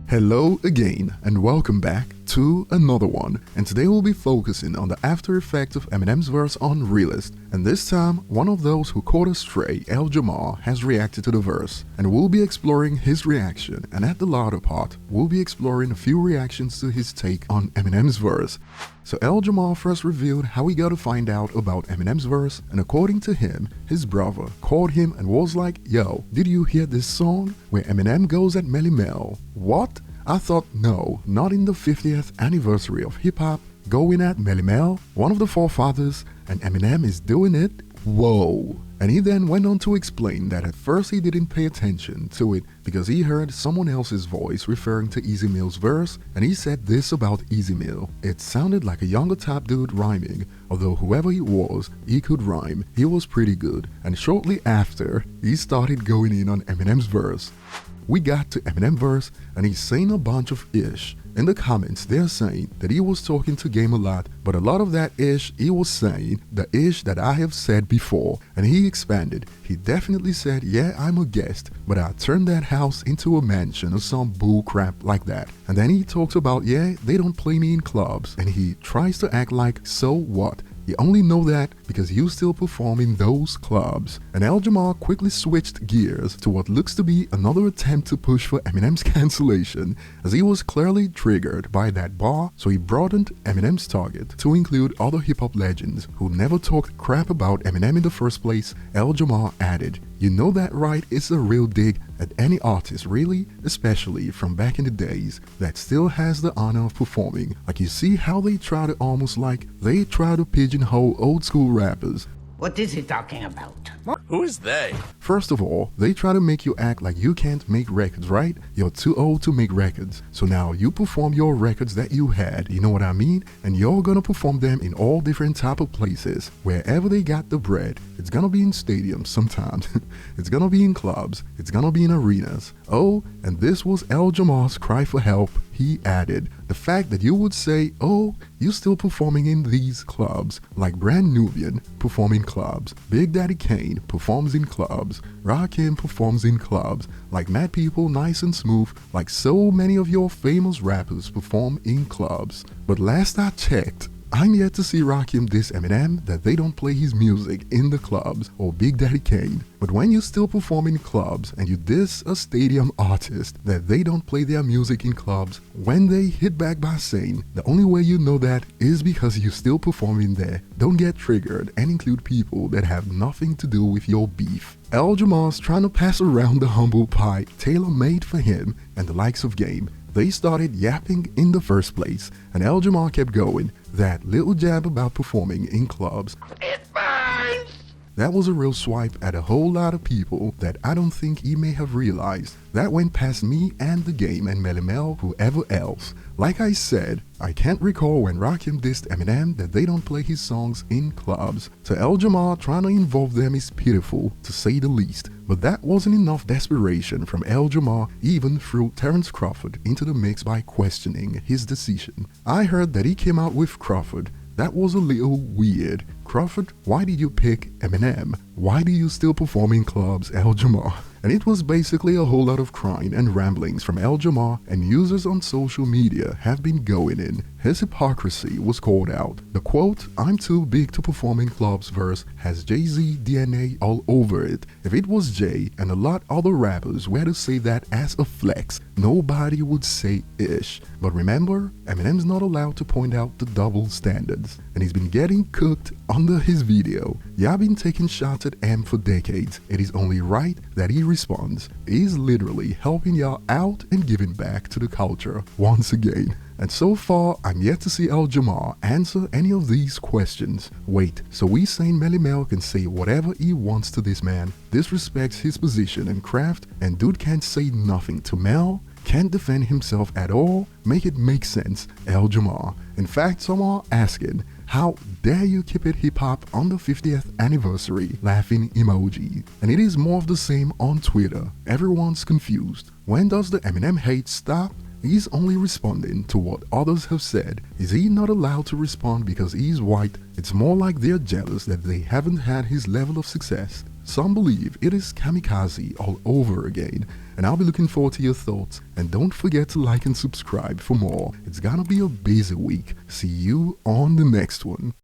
Hello again and welcome back to another one, and today we'll be focusing on the after effects of Eminem's verse on Realist, and this time one of those who caught us stray, Jamar, has reacted to the verse, and we'll be exploring his reaction, and at the latter part we'll be exploring a few reactions to his take on Eminem's verse. So Jamar first revealed how he got to find out about Eminem's verse, and according to him, his brother called him and was like, "Yo, did you hear this song where Eminem goes at Melly Mel?" What? I thought, no, not in the 50th anniversary of hip-hop, going at Melly Mel, one of the forefathers, and Eminem is doing it? Whoa. And he then went on to explain that at first he didn't pay attention to it because he heard someone else's voice referring to Easy Mill's verse, and he said this about Easy Mill: it sounded like a younger top dude rhyming, although whoever he was, he could rhyme, he was pretty good, and shortly after, he started going in on Eminem's verse. We got to Eminem verse and he's saying a bunch of ish. In the comments they're saying that he was talking to Game a lot, but a lot of that ish he was saying the ish that I have said before, and he expanded. He definitely said, yeah, I'm a guest, but I turned that house into a mansion or some bull crap like that. And then he talks about, yeah, they don't play me in clubs, and he tries to act like, so what? You only know that because you still perform in those clubs. And Jamar quickly switched gears to what looks to be another attempt to push for Eminem's cancellation, as he was clearly triggered by that bar, so he broadened Eminem's target to include other hip-hop legends who never talked crap about Eminem in the first place. Jamar added, "You know that, right? It's a real dig at any artist, really, especially from back in the days, that still has the honor of performing. Like, you see how they try to almost like, they try to pigeonhole old school rappers." What is he talking about? Who is they? First of all, they try to make you act like you can't make records, right? You're too old to make records. So now you perform your records that you had, you know what I mean? And you're gonna perform them in all different type of places, wherever they got the bread. It's gonna be in stadiums sometimes. It's gonna be in clubs. It's gonna be in arenas. Oh, and this was Jamar's cry for help. He added, the fact that you would say, oh, you still performing in these clubs, like Brand Nubian performing clubs, Big Daddy Kane performs in clubs, Rakim performs in clubs, like Mad People, Nice and Smooth, like so many of your famous rappers perform in clubs. But last I checked, I'm yet to see Rakim diss Eminem that they don't play his music in the clubs, or Big Daddy Kane. But when you still perform in clubs and you diss a stadium artist that they don't play their music in clubs, when they hit back by saying the only way you know that is because you still performing there, don't get triggered and include people that have nothing to do with your beef. Jamar's trying to pass around the humble pie tailor-made for him and the likes of Game. They started yapping in the first place, and Jamar kept going. That little jab about performing in clubs, It burns! that was a real swipe at a whole lot of people that I don't think he may have realized. That went past me and the Game and Melly Mel, whoever else. Like I said, I can't recall when Rakim dissed Eminem that they don't play his songs in clubs. So Jamar trying to involve them is pitiful, to say the least. But that wasn't enough desperation from Jamar, even threw Terrence Crawford into the mix by questioning his decision. I heard that he came out with Crawford. That was a little weird. Crawford, why did you pick Eminem? Why do you still perform in clubs, Jamar? And it was basically a whole lot of crying and ramblings from Jamar, and users on social media have been going in. His hypocrisy was called out. The quote, "I'm too big to perform in clubs" verse has Jay-Z DNA all over it. If it was Jay and a lot other rappers were to say that as a flex, nobody would say ish. But remember, Eminem's not allowed to point out the double standards, and he's been getting cooked under his video. Y'all been taking shots at M for decades. It is only right that he responds. He's literally helping y'all out and giving back to the culture once again. And so far, I'm yet to see Jamar answer any of these questions. Wait, so we saying Melly Mel can say whatever he wants to this man, disrespects his position and craft, and dude can't say nothing to Mel? Can't defend himself at all? Make it make sense, Jamar. In fact, some are asking, how dare you keep it hip-hop on the 50th anniversary? Laughing emoji. And it is more of the same on Twitter. Everyone's confused. When does the Eminem hate stop? He's only responding to what others have said. Is he not allowed to respond because he's white? It's more like they're jealous that they haven't had his level of success. some believe it is kamikaze all over again, and I'll be looking forward to your thoughts. And don't forget to like and subscribe for more. It's gonna be a busy week. See you on the next one.